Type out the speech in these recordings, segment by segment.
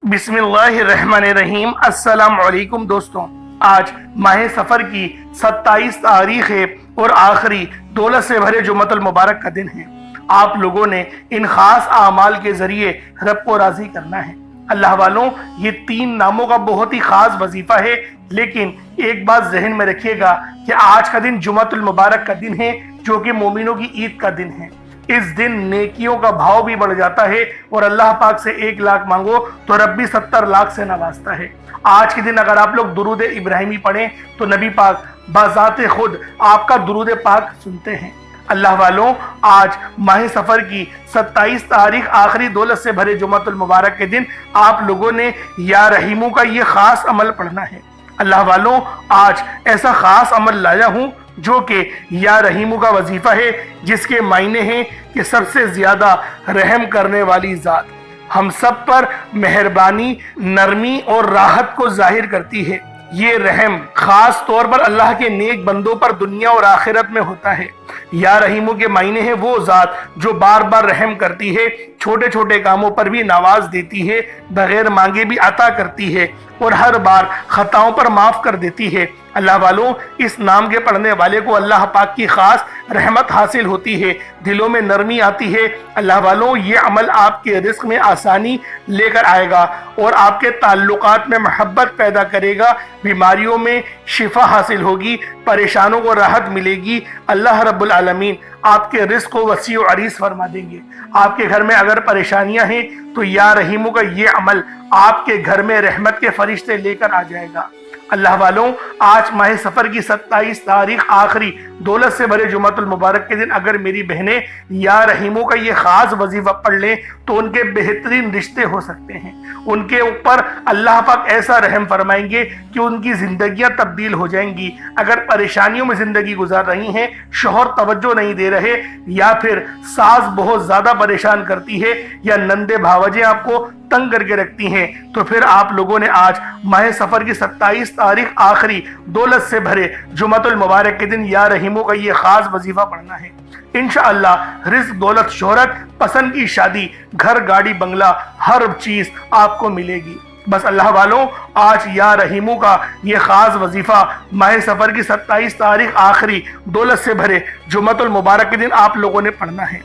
बिस्मिल्लाहिर्रहमानिर्रहीम। अस्सलाम वालेकुम दोस्तों, आज माह सफ़र की 27 तारीख है और आखिरी दौलत से भरे जुम्मतुल मुबारक का दिन है। आप लोगों ने इन खास आमाल के जरिए रब को राजी करना है। अल्लाह वालों, ये 3 नामों का बहुत ही खास वजीफा है, लेकिन एक बात जहन में रखिएगा कि आज का दिन जुम्मतुल मुबारक का दिन है, जो कि मोमिनों की ईद का दिन है। इस दिन नेकियों का भाव भी बढ़ जाता है और अल्लाह पाक से 1 लाख मांगो तो रब भी 70 लाख से नवाजता है। आज के दिन अगर आप लोग दुरूद इब्राहिमी पढ़ें तो नबी पाक बाज़ाते खुद आपका दुरूद पाक सुनते हैं। अल्लाह वालों, आज माह सफ़र की 27 तारीख आखिरी दौलत से भरे जुम्मतुल मुबारक के दिन आप लोगों ने या रहीमों का ये खास अमल पढ़ना है। अल्लाह वालों, आज ऐसा खास अमल लाया हूँ जो कि या रहीमों का वजीफा है, जिसके मायने हैं कि सबसे ज्यादा रहम करने वाली ज़ात हम सब पर मेहरबानी, नरमी और राहत को जाहिर करती है। ये रहम खास तौर पर अल्लाह के नेक बंदों पर दुनिया और आखिरत में होता है। या रहीमों के मायने है वो ज़ात जो बार बार रहम करती है, छोटे छोटे कामों पर भी नवाज देती है, बगैर मांगे भी अता करती है और हर बार खताओं पर माफ कर देती है। अल्लाह वालों, इस नाम के पढ़ने वाले को अल्लाह पाक की खास रहमत हासिल होती है, दिलों में नरमी आती है। अल्लाह वालों, ये अमल आपके रिस्क में आसानी लेकर आएगा और आपके ताल्लुकात में मोहब्बत पैदा करेगा, बीमारियों में शिफा हासिल होगी, परेशानों को राहत मिलेगी। अल्लाह रब्बुल आलमीन आपके रिस्क को वसी और अरीज फरमा देंगे। आपके घर में अगर परेशानियां हैं तो या रहीमों का ये अमल आपके घर में रहमत के फरिश्ते लेकर आ जाएगा। अल्लाह वालों, आज माह सफ़र की 27 तारीख आखिरी दौलत से भरे जुम्मतुल मुबारक के दिन अगर मेरी बहनें या रहीमों का ये खास वजीफा पढ़ लें तो उनके बेहतरीन रिश्ते हो सकते हैं। उनके ऊपर अल्लाह पाक ऐसा रहम फरमाएंगे कि उनकी जिंदगियां तब्दील हो जाएंगी। अगर परेशानियों में जिंदगी गुजार रही हैं, शौहर तवज्जो नहीं दे रहे, या फिर सास बहुत ज्यादा परेशान करती है, या नंदे भावजे आपको तंग करके रखती हैं, तो फिर आप लोगों ने आज माह सफ़र की 27 तारीख आखिरी दौलत से भरे जुम्मतुल मुबारक के दिन या रहीमों का ये खास वजीफा पढ़ना है। इंशाअल्लाह रिज़्क, दौलत, शोहरत, पसंद की शादी, घर, गाड़ी, बंगला, हर चीज आपको मिलेगी। बस अल्लाह वालों, आज या रहीमों का ये खास वजीफा माह सफ़र की 27 तारीख आखिरी दौलत से भरे जुम्मतुल मुबारक के दिन आप लोगों ने पढ़ना है।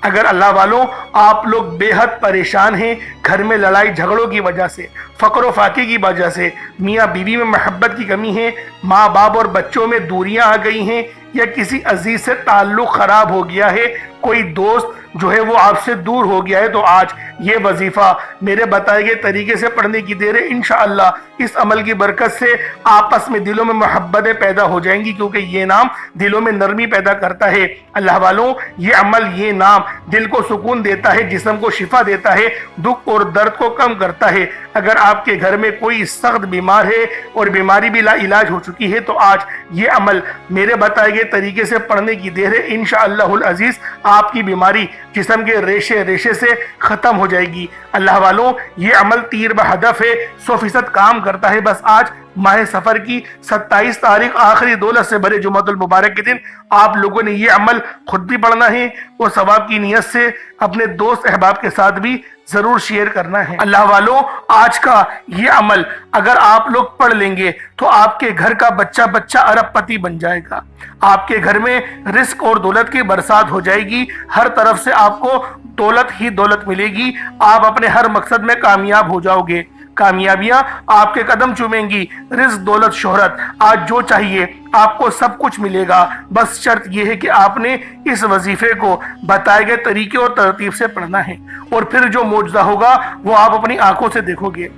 अगर अल्लाह वालों आप लोग बेहद परेशान हैं, घर में लड़ाई झगड़ों की वजह से, फ़क्र फाके की वजह से, मियाँ बीवी में मोहब्बत की कमी है, माँ बाप और बच्चों में दूरियां आ गई हैं, या किसी अजीज से ताल्लुक़ ख़राब हो गया है, कोई दोस्त जो है वो आपसे दूर हो गया है, तो आज ये वजीफा मेरे बताए गए तरीके से पढ़ने की देर है। इंशाअल्लाह इस अमल की बरकत से आपस में दिलों में मोहब्बतें पैदा हो जाएंगी, क्योंकि ये नाम दिलों में नरमी पैदा करता है। अल्लाह वालों, ये अमल, ये नाम दिल को सुकून देता है, जिस्म को शिफा देता है, दुख और दर्द को कम करता है। अगर आपके घर में कोई सख्त बीमार है और बीमारी भी लाइलाज हो चुकी है, तो आज ये अमल मेरे बताए गए तरीके से पढ़ने की देर है। इंशाअल्लाहुल अजीज आपकी बीमारी जिस्म के रेशे रेशे से खत्म हो जाएगी। अल्लाह वालों, ये अमल तीर बहदफ है, 100% काम करता है। बस आज माह सफ़र की 27 तारीख आखिरी दौलत से भरे जुम्मतुल मुबारक के दिन आप लोगों ने ये अमल खुद भी पढ़ना है और सवाब की नीयत से अपने दोस्त अहबाब के साथ भी जरूर शेयर करना है। अल्लाह वालों, आज का ये अमल अगर आप लोग पढ़ लेंगे तो आपके घर का बच्चा बच्चा अरबपति बन जाएगा। आपके घर में रिस्क और दौलत की बरसात हो जाएगी, हर तरफ से आपको दौलत ही दौलत मिलेगी। आप अपने हर मकसद में कामयाब हो जाओगे, कामयाबियां आपके कदम चूमेंगी। रिस्क, दौलत, शोहरत, आज जो चाहिए आपको सब कुछ मिलेगा। बस शर्त यह है कि आपने इस वजीफे को बताए गए तरीके और तरतीब से पढ़ना है, और फिर जो मौजज़ा होगा वो आप अपनी आंखों से देखोगे।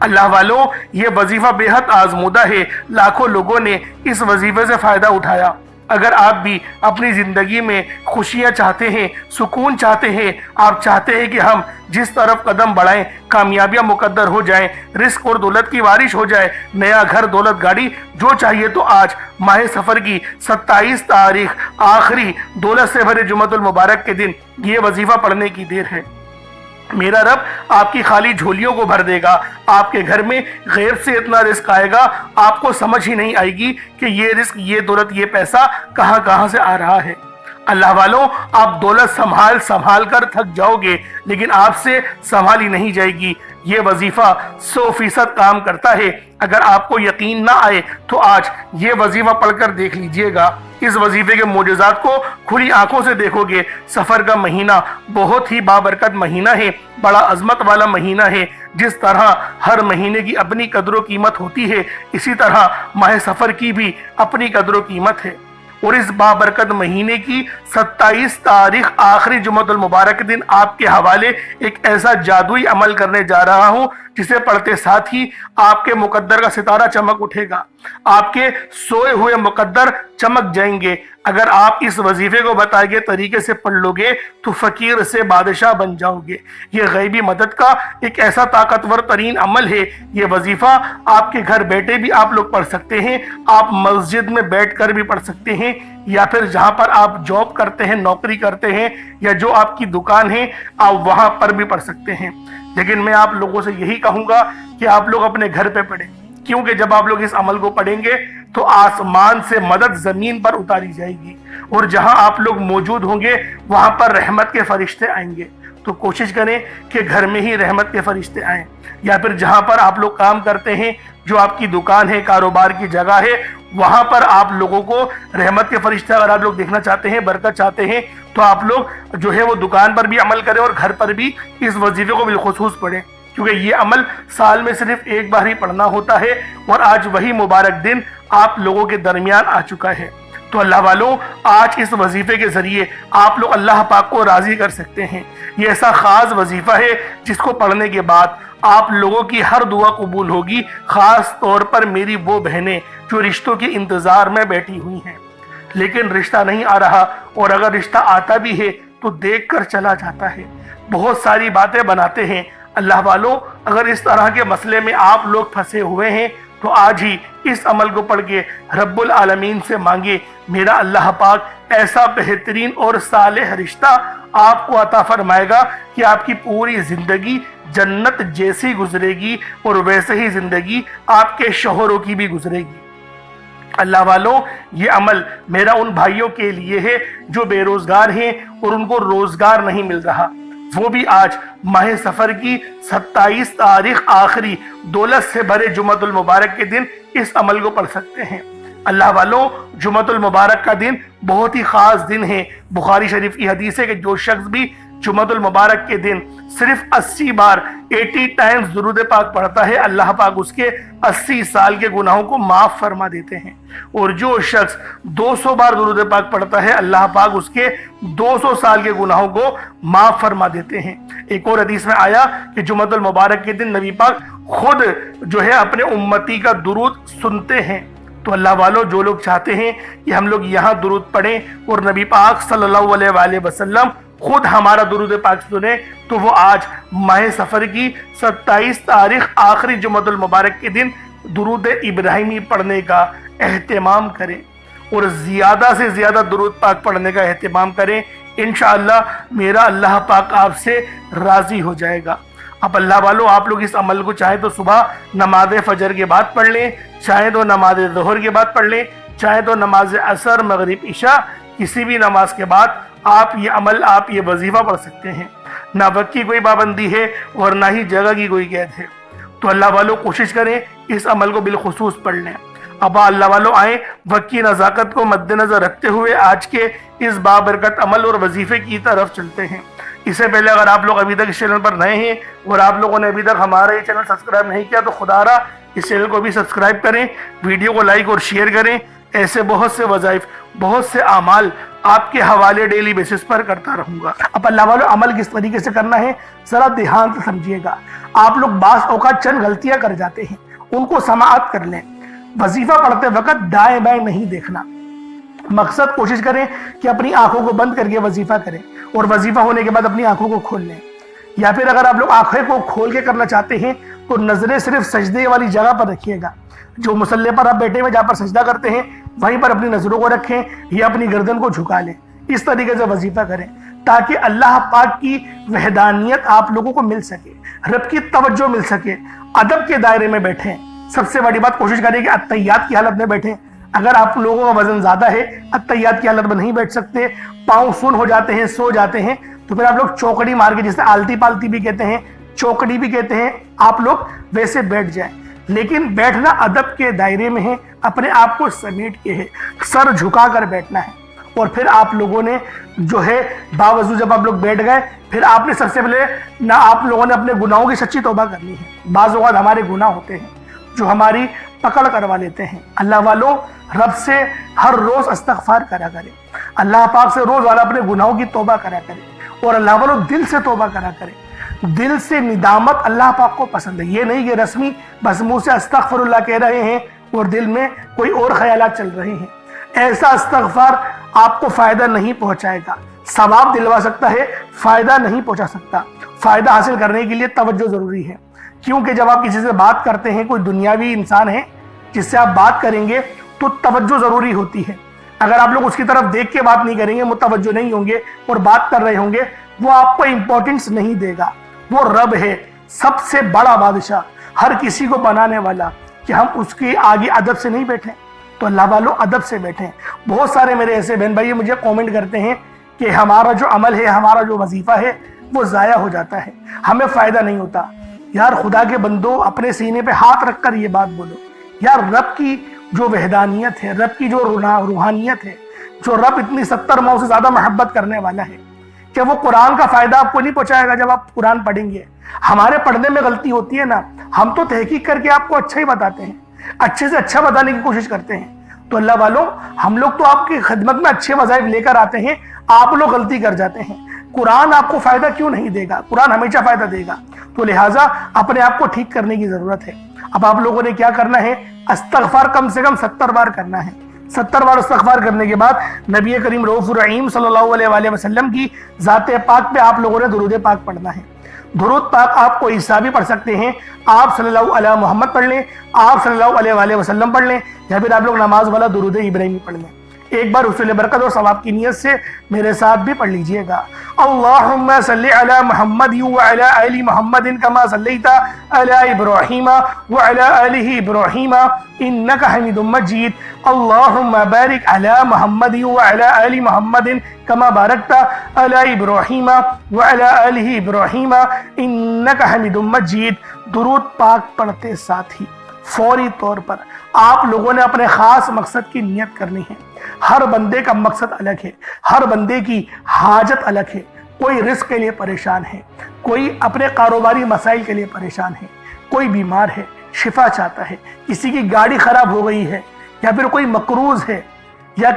अल्लाह वालों, ये वजीफा बेहद आजमूदा है, लाखों लोगों ने इस वजीफे से फायदा उठाया। अगर आप भी अपनी जिंदगी में खुशियां चाहते हैं, सुकून चाहते हैं, आप चाहते हैं कि हम जिस तरफ कदम बढ़ाएं कामयाबियां मुकद्दर हो जाएं, रिस्क और दौलत की बारिश हो जाए, नया घर, दौलत, गाड़ी, जो चाहिए, तो आज माह सफ़र की 27 तारीख आखिरी दौलत से भरे जुम्मतुल मुबारक के दिन ये वजीफा पढ़ने की देर है। मेरा रब आपकी खाली झोलियों को भर देगा। आपके घर में गैब से इतना रिस्क आएगा, आपको समझ ही नहीं आएगी कि ये रिस्क, ये दौलत, ये पैसा कहाँ कहाँ से आ रहा है। अल्लाह वालों, आप दौलत संभाल संभाल कर थक जाओगे, लेकिन आपसे संभाली नहीं जाएगी। یہ وظیفہ 100% کام کرتا ہے۔ اگر آپ کو یقین نہ آئے تو آج یہ وظیفہ پڑھ کر دیکھ لیجئے گا۔ اس وظیفے کے معجزات کو کھلی آنکھوں سے دیکھو گے۔ سفر کا مہینہ بہت ہی بابرکت مہینہ ہے، بڑا عظمت والا مہینہ ہے۔ جس طرح ہر مہینے کی اپنی قدر و قیمت ہوتی ہے، اسی طرح ماہ سفر کی بھی اپنی قدر و قیمت ہے۔ اور اس بابرکت مہینے کی 27 تاریخ آخری جمعۃ المبارک کے دن آپ کے حوالے ایک ایسا جادوئی عمل کرنے جا رہا ہوں جسے پڑھتے ساتھ ہی آپ کے مقدر کا ستارہ چمک اٹھے گا، آپ کے سوئے ہوئے مقدر چمک جائیں گے۔ اگر آپ اس وظیفے کو بتائے گئے طریقے سے پڑھ لو گے تو فقیر سے بادشاہ بن جاؤ گے۔ یہ غیبی مدد کا ایک ایسا طاقتور ترین عمل ہے۔ یہ وظیفہ آپ کے گھر بیٹھے بھی آپ لوگ پڑھ سکتے ہیں، آپ مسجد میں بیٹھ کر بھی پڑھ سکتے ہیں، یا پھر جہاں پر آپ جاب کرتے ہیں، نوکری کرتے ہیں، یا جو آپ کی دکان ہے آپ وہاں پر بھی پڑھ سکتے ہیں۔ لیکن میں آپ لوگوں سے یہی کہوں گا کہ آپ لوگ اپنے گھر پہ پڑھیں، کیونکہ جب آپ لوگ اس عمل کو پڑھیں گے تو آسمان سے مدد زمین پر اتاری جائے گی، اور جہاں آپ لوگ موجود ہوں گے وہاں پر رحمت کے فرشتے آئیں گے۔ تو کوشش کریں کہ گھر میں ہی رحمت کے فرشتے آئیں، یا پھر جہاں پر آپ لوگ کام کرتے ہیں، جو آپ کی دکان ہے، کاروبار کی جگہ ہے، وہاں پر آپ لوگوں کو رحمت کے فرشتے اگر آپ لوگ دیکھنا چاہتے ہیں، برکت چاہتے ہیں، تو آپ لوگ جو ہے وہ دکان پر بھی عمل کریں اور گھر پر بھی اس وظیفے کو بالخصوص پڑھیں، کیونکہ یہ عمل سال میں صرف ایک بار ہی پڑھنا ہوتا ہے، اور آج وہی مبارک دن آپ لوگوں کے درمیان آ چکا ہے۔ تو اللہ والوں، آج اس وظیفے کے ذریعے آپ لوگ اللہ پاک کو راضی کر سکتے ہیں۔ یہ ایسا خاص وظیفہ ہے جس کو پڑھنے کے بعد آپ لوگوں کی ہر دعا قبول ہوگی، خاص طور پر میری وہ بہنیں جو رشتوں کے انتظار میں بیٹھی ہوئی ہیں، لیکن رشتہ نہیں آ رہا، اور اگر رشتہ آتا بھی ہے تو دیکھ کر چلا جاتا ہے، بہت ساری باتیں بناتے ہیں۔ اللہ والوں، اگر اس طرح کے مسئلے میں آپ لوگ پھنسے ہوئے ہیں تو آج ہی اس عمل کو پڑھ کے رب العالمین سے مانگے، میرا اللہ پاک ایسا بہترین اور صالح رشتہ آپ کو عطا فرمائے گا کہ آپ کی پوری زندگی جنت جیسی گزرے گی، اور ویسے ہی زندگی آپ کے شوہروں کی بھی گزرے گی۔ اللہ والوں، یہ عمل میرا ان بھائیوں کے لیے ہے جو بے روزگار ہیں اور ان کو روزگار نہیں مل رہا، وہ بھی آج ماہ سفر کی 27 تاریخ آخری دولت سے بھرے جمعۃ المبارک کے دن اس عمل کو پڑھ سکتے ہیں۔ اللہ والوں، جمعۃ المبارک کا دن بہت ہی خاص دن ہے۔ بخاری شریف کی حدیث ہے کہ جو شخص بھی جمعۃ المبارک کے دن صرف 80 بار 80 ٹائمز درود پاک پڑھتا ہے، اللہ پاک اس کے 80 سال کے گناہوں کو معاف فرما دیتے ہیں، اور جو شخص 200 بار درود پاک پڑھتا ہے، اللہ پاک اس کے 200 سال کے گناہوں کو معاف فرما دیتے ہیں۔ ایک اور حدیث میں آیا کہ جمعۃ المبارک کے دن نبی پاک خود جو ہے اپنے امتی کا درود سنتے ہیں۔ تو اللہ والوں، جو لوگ چاہتے ہیں کہ ہم لوگ یہاں درود پڑھیں اور نبی پاک صلی اللہ علیہ وآلہ وسلم خود ہمارا درود پاک سنیں، تو وہ آج ماہ سفر کی 27 تاریخ آخری جمعۃ المبارک کے دن درود ابراہیمی پڑھنے کا اہتمام کریں، اور زیادہ سے زیادہ درود پاک پڑھنے کا اہتمام کریں۔ انشاءاللہ میرا اللہ پاک آپ سے راضی ہو جائے گا۔ اب اللہ والوں، آپ لوگ اس عمل کو چاہیں تو صبح نماز فجر کے بعد پڑھ لیں، چاہیں تو نماز ظہر کے بعد پڑھ لیں، چاہیں تو نماز عصر، مغرب، عشاء، کسی بھی نماز کے بعد آپ یہ عمل، آپ یہ وظیفہ پڑھ سکتے ہیں۔ نہ وقت کی کوئی پابندی ہے اور نہ ہی جگہ کی کوئی قید ہے۔ تو اللہ والوں، کوشش کریں اس عمل کو بالخصوص پڑھ لیں۔ اب اللہ والوں آئیں، وقت کی نزاکت کو مد نظر رکھتے ہوئے آج کے اس بابرکت عمل اور وظیفے کی طرف چلتے ہیں۔ اس سے پہلے اگر آپ لوگ ابھی تک اس چینل پر نئے ہیں اور آپ لوگوں نے ابھی تک ہمارا یہ چینل سبسکرائب نہیں کیا تو خدا را اس چینل کو بھی سبسکرائب کریں، ویڈیو کو لائک اور شیئر کریں۔ ایسے بہت سے وظائف، بہت سے اعمال آپ کے حوالے ڈیلی بیسس پر کرتا رہوں گا۔ اب اللہ والوں، عمل کس طریقے سے کرنا ہے ذرا دھیان سے سمجھیے گا۔ آپ لوگ بعض اوقات چند غلطیاں کر جاتے ہیں، ان کو سماعت کر لیں۔ وظیفہ پڑھتے وقت دائیں بائیں نہیں دیکھنا۔ مقصد کوشش کریں کہ اپنی آنکھوں کو بند کر کے وظیفہ کریں، اور وظیفہ ہونے کے بعد اپنی آنکھوں کو کھول لیں، یا پھر اگر آپ لوگ آنکھیں کو کھول کے کرنا چاہتے ہیں تو نظریں صرف سجدے والی جگہ پر رکھیے گا۔ جو مصلی پر آپ بیٹھے ہوئے جہاں پر سجدہ کرتے ہیں وہیں پر اپنی نظروں کو رکھیں یا اپنی گردن کو جھکا لیں۔ اس طریقے سے وظیفہ کریں تاکہ اللہ پاک کی وحدانیت آپ لوگوں کو مل سکے، رب کی توجہ مل سکے، ادب کے دائرے میں بیٹھیں۔ سب سے بڑی بات، کوشش کریں کہ اتحیات کی حالت میں بیٹھیں۔ اگر آپ لوگوں کا وزن زیادہ ہے، اتحیات کی حالت میں نہیں بیٹھ سکتے، پاؤں سن ہو جاتے ہیں، سو جاتے ہیں، تو پھر آپ لوگ چوکڑی مار کے، جسے آلتی پالتی بھی کہتے ہیں، चौकड़ी भी कहते हैं, आप लोग वैसे बैठ जाएं, लेकिन बैठना अदब के दायरे में है, अपने आप को समेट के है, सर झुका कर बैठना है। और फिर आप लोगों ने जो है बावजूद जब आप लोग बैठ गए, फिर आपने सबसे पहले ना आप लोगों ने अपने गुनाहों की सच्ची तौबा करनी है। बाज़ औक़ात हमारे गुनाह होते हैं जो हमारी पकड़ करवा लेते हैं। अल्लाह वालों, रब से हर रोज़ इस्तग़फ़ार करा करें, अल्लाह पाक से रोज़ वाला अपने गुनाहों की तौबा करा करें, और अल्लाह वालों दिल से तौबा करा करें। दिल से निदामत अल्लाह पाक को पसंद है। ये नहीं कि रस्मी बस मुँह से अस्तग़फ़िरुल्लाह कह रहे हैं और दिल में कोई और ख्यालात चल रहे हैं। ऐसा इस्तग़फ़ार आपको फ़ायदा नहीं पहुँचाएगा, सवाब दिलवा सकता है, फ़ायदा नहीं पहुँचा सकता। फ़ायदा हासिल करने के लिए तवज्जो ज़रूरी है, क्योंकि जब आप किसी से बात करते हैं, कोई दुनियावी इंसान है जिससे आप बात करेंगे, तो तवज्जो ज़रूरी होती है। अगर आप लोग उसकी तरफ देख के बात नहीं करेंगे, मुतवज्जो नहीं होंगे और बात कर रहे होंगे, वो आपको इंपॉर्टेंस नहीं देगा। वो रब है, सबसे बड़ा बादशाह, हर किसी को बनाने वाला, कि हम उसके आगे अदब से नहीं बैठें। तो अल्लाह वालों, अदब से बैठें। बहुत सारे मेरे ऐसे बहन भाई मुझे कमेंट करते हैं कि हमारा जो अमल है, हमारा जो वजीफा है, वो ज़ाया हो जाता है, हमें फ़ायदा नहीं होता। यार खुदा के बंदो, अपने सीने पे हाथ रख कर ये बात बोलो। यार रब की जो वहदानियत है, रब की जो रूहानियत है, जो रब इतनी 70 माह से ज़्यादा मोहब्बत करने वाला है, क्या वो कुरान का फ़ायदा आपको नहीं पहुँचाएगा जब आप कुरान पढ़ेंगे? हमारे पढ़ने में गलती होती है ना, हम तो तहकीक करके आपको अच्छा ही बताते हैं, अच्छे से अच्छा बताने की कोशिश करते हैं। तो अल्लाह वालों, हम लोग तो आपकी खिदमत में अच्छे वज़ाइफ लेकर आते हैं, आप लोग गलती कर जाते हैं। कुरान आपको फ़ायदा क्यों नहीं देगा? कुरान हमेशा फ़ायदा देगा। तो लिहाजा अपने आप को ठीक करने की ज़रूरत है। अब आप लोगों ने क्या करना है? इस्तग़फ़ार कम से कम 70 बार करना है। 70 बार इस्तग़फ़ार करने के बाद नबी करीम रऊफ़ुर रहीम सल्लल्लाहु अलैहि वसल्लम की ज़ाते पाक पे आप लोगों ने दुरूद पाक पढ़ना है। दुरूद पाक आप कोई ईसा भी पढ़ सकते हैं, आप सल्लल्लाहु अलैहि मोहम्मद पढ़ लें, आप सल्लल्लाहु अलैहि वसल्लम पढ़ लें, या फिर आप लोग नमाज वाला दुरूद इब्राहिमी पढ़ लें। एक बार हुसूल बरकत और सवाब की नियत से मेरे साथ भी पढ़ लीजिएगा। अल्लाहुम्मा सल्लि अला मुहम्मद व अला आलि मुहम्मदिन कमा सल्लैता अला इब्राहीम व अला आलि इब्राहीम इन्नका हमीदुम मजीद। अल्लाहुम्मा बारिक अला मुहम्मद व अला आलि मुहम्मदिन कमा बारकता अला इब्राहीम व अला आलि इब्राहीम इन्नका हमीदुम मजीद। दुरूद पाक पढ़ते साथ ही फौरी तौर पर आप लोगों ने अपने खास मकसद की नियत करनी है। हर बंदे का मकसद अलग है, हर बंदे की हाजत अलग है। कोई रिस्क के लिए परेशान है, कोई अपने कारोबारी मसाइल के लिए परेशान है, कोई बीमार है, शिफा चाहता है, किसी की गाड़ी खराब हो गई है, या फिर कोई मकरूज है, या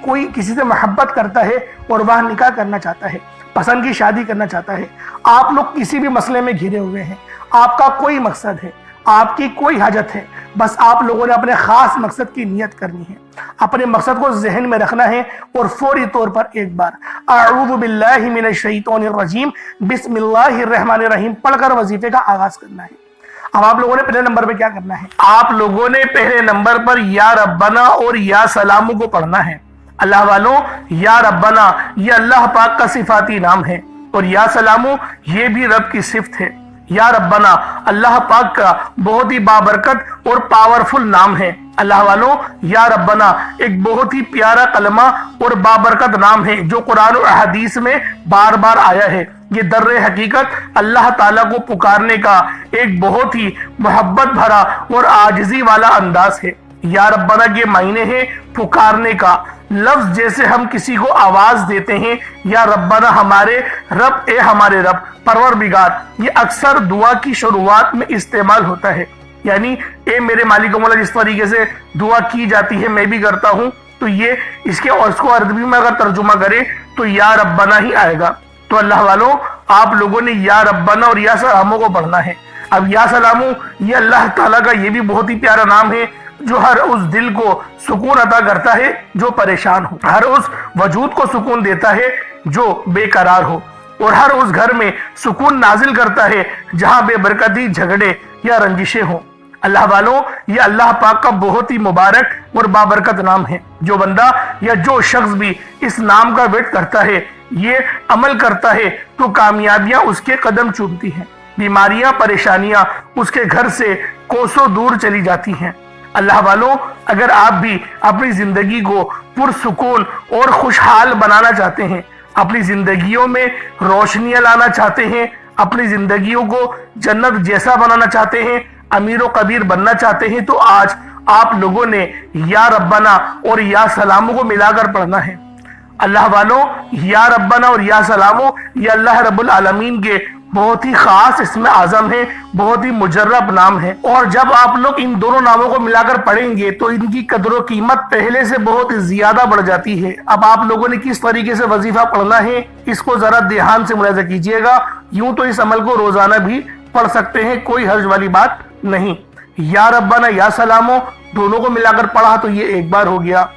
कोई किसी से मोहब्बत करता है और वह निकाह करना चाहता है, पसंद की शादी करना चाहता है। आप लोग किसी भी मसले में घिरे हुए हैं, आपका कोई मकसद है, आपकी कोई हाजत है, बस आप लोगों ने अपने खास मकसद की नियत करनी है, अपने मकसद को जहन में रखना है और फौरी तौर पर एक बार अऊज़ु बिल्लाहि मिनश शैतानिर रजीम बिस्मिल्लाहिर रहमानिर रहीम पढ़कर वजीफे का आगाज करना है। अब आप लोगों ने पहले नंबर पे क्या करना है? आप लोगों ने पहले नंबर पर या रब्बना और या सलामू को पढ़ना है। अल्लाह वालों, या रब्बना ये अल्लाह पाक का सिफाती नाम है, और या सलामू ये भी रब की सिफ्त है। या रब्बना अल्लाह पाक का बहुत ही बाबरकत और पावरफुल नाम है। अल्लाह वालों, या रब्बना एक बहुत ही प्यारा कलमा और बाबरकत नाम है जो कुरान और हदीस में बार बार आया है। ये दर्रे हकीकत अल्लाह ताला को पुकारने का एक बहुत ही मोहब्बत भरा और आजिज़ी वाला अंदाज है। या रब्बना के मायने है पुकारने का। लफ्ज जैसे हम किसी को आवाज देते हैं, या रब्बना हमारे रब, ए हमारे रब, परवरदिगार, ये अक्सर दुआ की शुरुआत में इस्तेमाल होता है। यानी ए मेरे मालिक मौला, जिस तरीके से दुआ की जाती है मैं भी करता हूँ, तो ये इसके और इसको अरबी में अगर तर्जुमा करें तो या रब्बना ही आएगा। तो अल्लाह वालों, आप लोगों ने या रब्बना और या सलामू को पढ़ना है। अब या सलामू ये अल्लाह ताला का ये भी बहुत ही प्यारा नाम है जो हर उस दिल को सुकून अता करता है जो परेशान हो, हर उस वजूद को सुकून देता है जो बेकरार हो, और हर उस घर में सुकून नाजिल करता है जहां बेबरकती, झगड़े या रंजिशें हो। अल्लाह वालों, ये अल्लाह पाक का बहुत ही मुबारक और बाबरकत नाम है। जो बंदा या जो शख्स भी इस नाम का वेट करता है, ये अमल करता है, तो कामयाबियां उसके कदम चूमती हैं, बीमारियां, परेशानियां उसके घर से कोसों दूर चली जाती हैं। अल्लाह वालों, अगर आप भी अपनी जिंदगी को पुरसुकून और खुशहाल बनाना चाहते हैं, अपनी जिंदगियों में रोशनियां लाना चाहते हैं, अपनी जिंदगियों को जन्नत जैसा बनाना चाहते हैं, अमीर व कबीर बनना चाहते हैं, तो आज आप लोगों ने या रब्बाना और या सलामों को मिलाकर पढ़ना है। अल्लाह वालों, या रब्बाना और या सलामों ये अल्लाह रब्बुल आलमीन के बहुत ही खास इसमें आजम है, बहुत ही मुजर्रब नाम है। और जब आप लोग इन दोनों नामों को मिलाकर पढ़ेंगे तो इनकी कदर कीमत पहले से बहुत ज्यादा बढ़ जाती है। अब आप लोगों ने किस तरीके से वजीफा पढ़ना है इसको जरा ध्यान से मुलाहिजा कीजिएगा। यूं तो इस अमल को रोजाना भी पढ़ सकते हैं, कोई हर्ज वाली बात नहीं। या रब्बाना या सलामो दोनों को मिलाकर पढ़ा तो ये एक बार हो गया,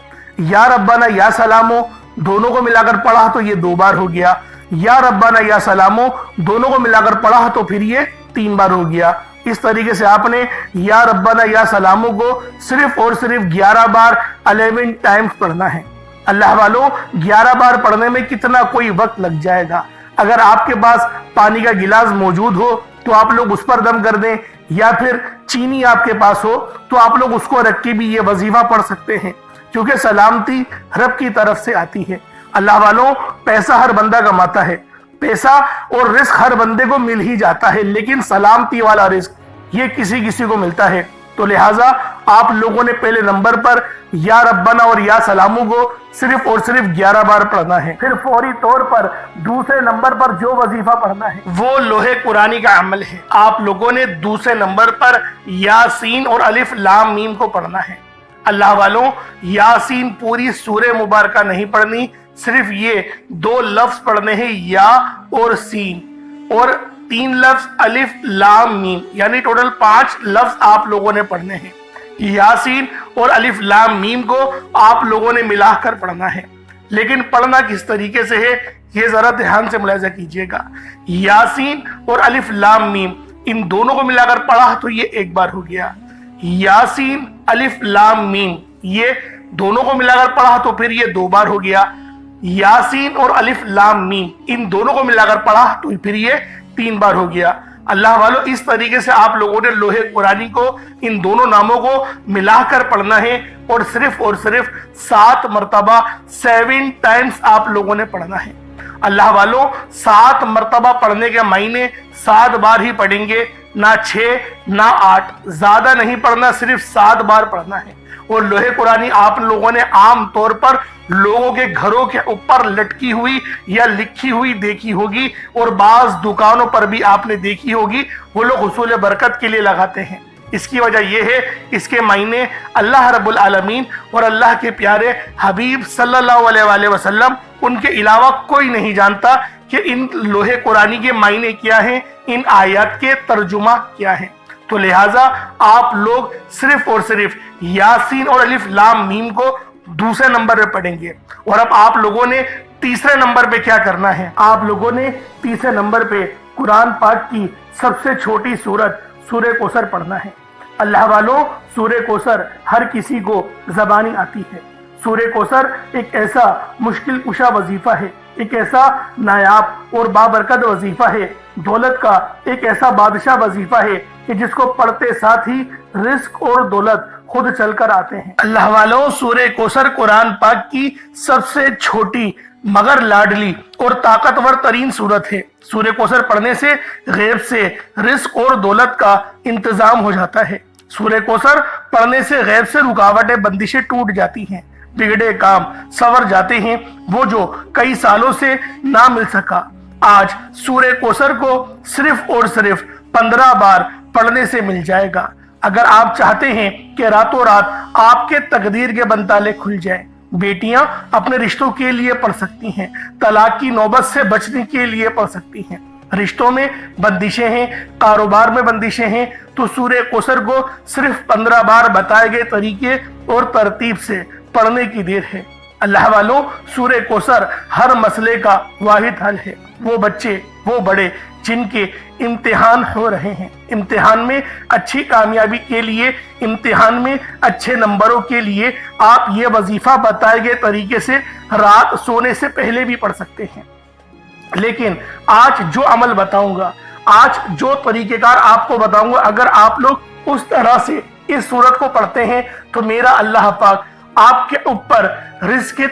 या रब्बाना या सलामो दोनों को मिलाकर पढ़ा तो ये 2 बार हो गया, या रब्बाना या सलामो दोनों को मिलाकर पढ़ा तो फिर ये 3 बार हो गया। इस तरीके से आपने या रब्बाना या सलामो को सिर्फ और सिर्फ 11 बार 11 टाइम्स पढ़ना है। अल्लाह वालों, 11 बार पढ़ने में कितना कोई वक्त लग जाएगा। अगर आपके पास पानी का गिलास मौजूद हो तो आप लोग उस पर दम कर दें, या फिर चीनी आपके पास हो तो आप लोग उसको रख के भी ये वजीफा पढ़ सकते हैं, क्योंकि सलामती रब की तरफ से आती है। अल्लाह वालों, पैसा हर बंदा कमाता है, पैसा और रिस्क हर बंदे को मिल ही जाता है, लेकिन सलामती वाला रिस्क ये किसी किसी को मिलता है। तो लिहाजा आप लोगों ने पहले नंबर पर या रब्बाना और या सलामों को सिर्फ और सिर्फ 11 बार पढ़ना है। फिर फौरी तौर पर दूसरे नंबर पर जो वजीफा पढ़ना है वो लोहे कुरानी का अमल है। आप लोगों ने दूसरे नंबर पर यासीन और अलिफ लाम मीम को पढ़ना है। अल्लाह वालों, यासीन पूरी सूरह मुबारका नहीं पढ़नी, सिर्फ ये 2 लफ्ज पढ़ने हैं, या और सीन, और 3 लफ्ज अलिफ लाम मीम, यानी टोटल 5 लफ्ज आप लोगों ने पढ़ने हैं। यासीन और अलिफ लाम मीम को आप लोगों ने मिलाकर पढ़ना है, लेकिन पढ़ना किस तरीके से है ये जरा ध्यान से मुलाहिजा कीजिएगा। यासीन और अलिफ लाम मीम इन दोनों को मिलाकर पढ़ा तो ये 1 बार हो गया, यासीन अलिफ लाम मीम ये दोनों को मिलाकर पढ़ा तो फिर ये 2 बार हो गया, यासीन और अलिफ लाम मीम इन दोनों को मिलाकर पढ़ा तो फिर ये 3 बार हो गया। अल्लाह वालों, इस तरीके से आप लोगों ने लोहे कुरानी को इन दोनों नामों को मिलाकर पढ़ना है और सिर्फ 7 मरतबा 7 टाइम्स आप लोगों ने पढ़ना है। अल्लाह वालों, 7 मरतबा पढ़ने के मायने 7 बार ही पढ़ेंगे, ना 6 ना 8, ज्यादा नहीं पढ़ना, सिर्फ 7 बार पढ़ना है। और लोहे कुरानी आप लोगों ने आम तौर पर लोगों के घरों के ऊपर लटकी हुई या लिखी हुई देखी होगी, और बाज दुकानों पर भी आपने देखी होगी, वो लोग हुसूल बरकत के लिए लगाते हैं। इसकी वजह यह है, इसके मायने अल्लाह रब्बुल आलमीन और अल्लाह के प्यारे हबीब सल्लल्लाहु अलैहि वसल्लम उनके अलावा कोई नहीं जानता कि इन लोहे कुरानी के मायने क्या हैं, इन आयत के तर्जुमा क्या है। तो लिहाजा आप लोग सिर्फ और सिर्फ यासीन और अलिफ लाम मीम को दूसरे नंबर पे पढ़ेंगे। और अब आप लोगों ने तीसरे नंबर पे क्या करना है, आप लोगों ने तीसरे नंबर पे कुरान पाक की सबसे छोटी सूरत सूरह कौसर पढ़ना है। अल्लाह वालों, सूरह कौसर हर किसी को ज़बानी आती है। सूरह कौसर एक ऐसा मुश्किल कुशा वजीफा है, एक ऐसा नायाब और बाबरकत वजीफा है, दौलत का एक ऐसा बादशाह वजीफा है कि जिसको पढ़ते साथ ही रिस्क और दौलत खुद चलकर आते हैं। अल्लाह वालों, सूरह कौसर कुरान पाक की सबसे छोटी मगर लाडली और ताकतवर तरीन सूरत है। सूरह कौसर पढ़ने से गैब से रिस्क और दौलत का इंतजाम हो जाता है। सूरह कौसर पढ़ने से गैब से रुकावटें बंदिशें टूट जाती हैं, बिगड़े काम सवर जाते हैं, वो जो कई सालों से ना मिल सका आज सूरह कौसर को सिर्फ और सिर्फ 15 बार पढ़ने से मिल जाएगा। अगर आप चाहते हैं कि रातों रात आपके तकदीर के बंताले खुल जाए, बेटियां अपने रिश्तों के लिए पढ़ सकती हैं, तलाक की नौबत से बचने के लिए पढ़ सकती हैं, रिश्तों में बंदिशें हैं, कारोबार में बंदिशें हैं, तो सूरह कौसर को सिर्फ 15 बार बताए गए तरीके और तरतीब से पढ़ने की देर है। अल्लाह वालों, सूरह कौसर हर मसले का वाहिद हल है। वो बच्चे, वो बड़े जिनके इम्तिहान हो रहे हैं, इम्तिहान में अच्छी कामयाबी के लिए, इम्तिहान में अच्छे नंबरों के लिए आप ये वजीफा बताए गए तरीके से रात सोने से पहले भी पढ़ सकते हैं। लेकिन आज जो अमल बताऊंगा, आज जो तरीकेकार आपको बताऊंगा, अगर आप लोग उस तरह से इस सूरत को पढ़ते हैं तो मेरा अल्लाह पाक आपके ऊपर रिज़्क़ के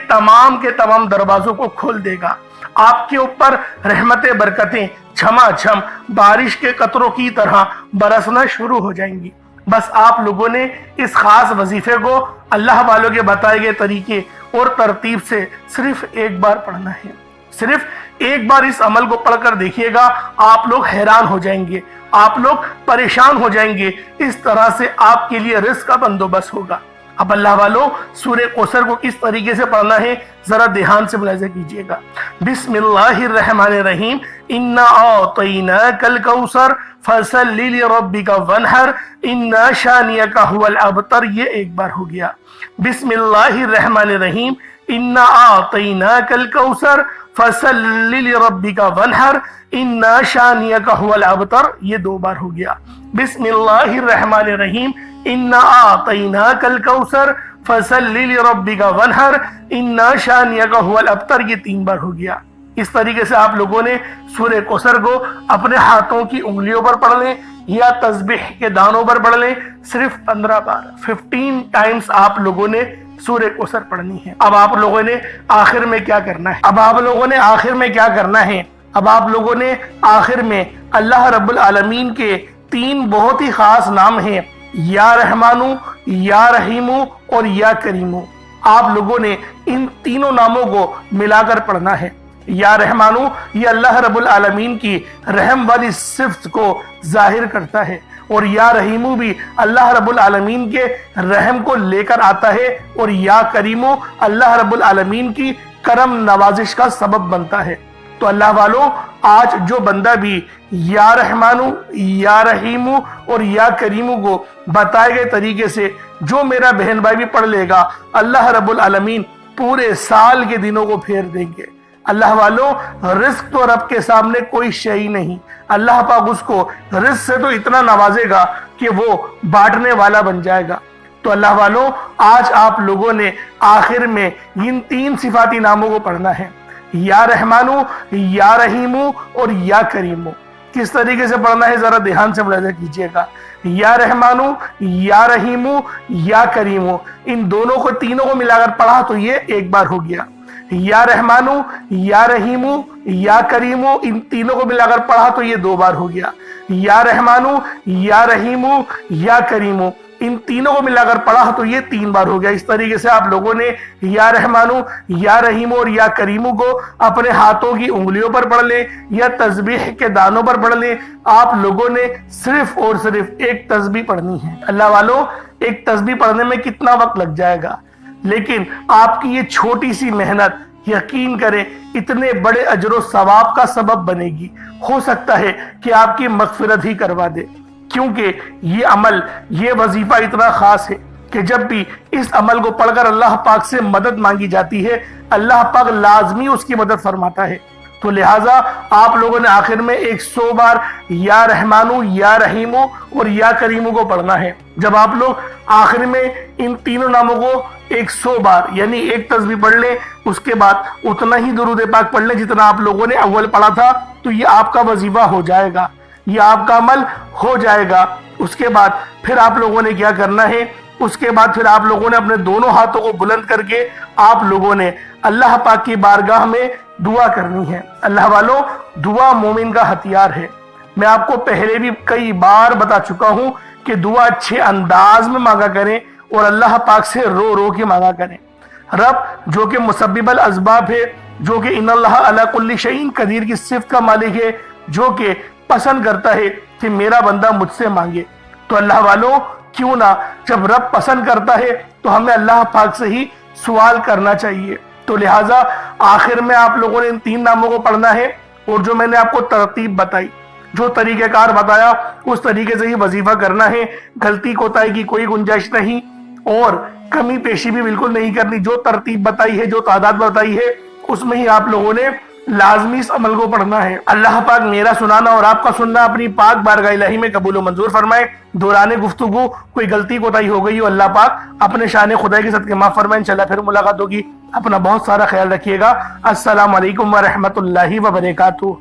तमाम दरवाजों को खोल देगा, आपके ऊपर रहमतें बरकतें झमाझम बारिश के कतरों की तरह बरसना शुरू हो जाएंगी। बस आप लोगों ने इस खास वजीफे को अल्लाह वालों के बताए गए तरीके और तरतीब से सिर्फ एक बार पढ़ना है। सिर्फ एक बार इस अमल को पढ़कर देखिएगा, आप लोग हैरान हो जाएंगे, आप लोग परेशान हो जाएंगे। इस तरह से आपके लिए रिस्क का बंदोबस्त होगा। अब अल्लाह वालों, सूरह कौसर को किस तरीके से पढ़ना है जरा ध्यान से मुलाहिजा कीजिएगा। बिस्मिल्लाहिर्रहमानिर्रहीम। इन्ना आतैनाकल कौसर फसल्लि लिरब्बिका वन्हर इन्ना शानियका हुवल अबतर। ये एक बार हो गया। बिस्मिल्लाहिर्रहमानिर्रहीम। इन्ना आतैनाकल कौसर फसल्लि लिरब्बिका वन्हर इन्ना शानियका हुवल अबतर। ये दो बार हो गया। बिस्मिल्लाहिर्रहमानिर्रहीम। इन्ना आतैनाकल कौसर फसल्लि लिरब्बिका वन्हर इन्ना शानियका हुवल अबतर। ये तीन बार हो गया। इस तरीके से आप लोगों ने सूरह कौसर को अपने हाथों की उंगलियों पर पढ़ लें या तस्बीह के दानों पर पढ़ लें। सिर्फ 15 बार 15 टाइम्स आप लोगों ने सूरह कौसर पढ़नी है। अब आप लोगों ने आखिर में क्या करना है? अब आप लोगों ने आखिर में अल्लाह रब्बुल आलमीन के 3 बहुत ही खास नाम हैं, या रहमानु, या रहीमु और या करीमु। आप लोगों ने इन तीनों नामों को मिलाकर पढ़ना है। या रहमानु ये अल्लाह रब्बुल आलमीन की रहम वाली सिफ्त को जाहिर करता है, और या रहीमु भी अल्लाह रब्बुल आलमीन के रहम को लेकर आता है, और या करीमु अल्लाह रब्बुल आलमीन की करम नवाजिश का सबब बनता है। तो अल्लाह वालों, आज जो बंदा भी या रहमानु, या रहीमु और या करीमु को बताए गए तरीके से जो मेरा बहन भाई भी पढ़ लेगा, अल्लाह रब्बुल आलमीन पूरे साल के दिनों को फेर देंगे। अल्लाह वालों, रिस्क तो रब के सामने कोई शय नहीं। अल्लाह पाक उसको रिस्क से तो इतना नवाजेगा कि वो बांटने वाला बन जाएगा। तो अल्लाह वालों, आज आप लोगों ने आखिर में इन 3 सिफाती नामों को पढ़ना है, या रहमानु, या रहीमु और या करीमु। किस तरीके से पढ़ना है जरा ध्यान से मुलाहिजा कीजिएगा। या रहमानु, या रहीमु, या करीमु, इन दोनों को तीनों को मिलाकर पढ़ा तो ये एक बार हो गया। या रहमानु, या रहीमु, या करीमु, इन तीनों को मिलाकर पढ़ा तो ये 2 बार हो गया। या रहमानु, या रहीमु, या करीमु, इन तीनों को मिलाकर पढ़ा तो ये 3 बार हो गया। इस तरीके से आप लोगों ने या रहमानु, या रहीमु और या करीमु को अपने हाथों की उंगलियों पर पढ़ लें या तस्बीह के दानों पर पढ़ लें। आप लोगों ने सिर्फ और सिर्फ एक तस्बीह पढ़नी है। अल्लाह वालों, एक तस्बीह पढ़ने में कितना वक्त लग जाएगा, लेकिन आपकी ये छोटी सी मेहनत यकीन करें इतने बड़े अजर सवाब का सबब बनेगी। हो सकता है कि आपकी मगफिरत ही करवा दे, क्योंकि ये अमल, ये वजीफा इतना खास है कि जब भी इस अमल को पढ़कर अल्लाह पाक से मदद मांगी जाती है, अल्लाह पाक लाजमी उसकी मदद फरमाता है। तो लिहाजा आप लोगों ने आखिर में 100 बार या रहमानु, या रहीमु और या करीमु को पढ़ना है। जब आप लोग आखिर में इन तीनों नामों को 100 बार यानी एक तस्बीह पढ़ लें, उसके बाद उतना ही दुरूद पाक पढ़ लें जितना आप लोगों ने अव्वल पढ़ा था, तो ये आपका वजीफा हो जाएगा, ये आपका अमल हो जाएगा। उसके बाद फिर आप लोगों ने क्या करना है, उसके बाद फिर आप लोगों ने अपने दोनों हाथों को बुलंद करके आप लोगों ने अल्लाह पाक की बारगाह में दुआ करनी है। अल्लाह वालों, दुआ मोमिन का हथियार है। मैं आपको पहले भी कई बार बता चुका हूं कि दुआ अच्छे अंदाज में मांगा करें और अल्लाह पाक से रो रो के मांगा करें। रब जो कि मुसब्बिबुल असबाब है, जो कि इन्नल्लाह अला कुल्ली शैइन कदीर की सिफ्त का मालिक है, जो कि पसंद करता है कि मेरा बंदा मुझसे मांगे। तो अल्लाह वालों, क्यों ना, जब रब पसंद करता है तो हमें अल्लाह पाक से ही सवाल करना चाहिए। तो लिहाजा आखिर में आप लोगों ने इन 3 नामों को पढ़ना है, और जो मैंने आपको तरतीब बताई, जो तरीक़ेकार बताया, उस तरीके से ही वजीफा करना है। गलती कोताही की कोई गुंजाइश नहीं और कमी पेशी भी बिल्कुल नहीं करनी। जो तरतीब बताई है, जो तादाद बताई है, उसमें ही आप लोगों ने लाजमी इस अमल को पढ़ना है। अल्लाह पाक मेरा सुनाना और आपका सुनना अपनी पाक बारगाह इलाही में कबूल व मंजूर फरमाए। दौरान गुफ्तगू कोई गलती कोताही हो गई हो, अल्लाह पाक अपने शान खुदा के सदके माफ फरमाए। इंशाल्लाह फिर मुलाकात होगी। अपना बहुत सारा ख्याल रखिएगा। अस्सलाम वालेकुम व रहमतुल्लाहि व बरकातुहू।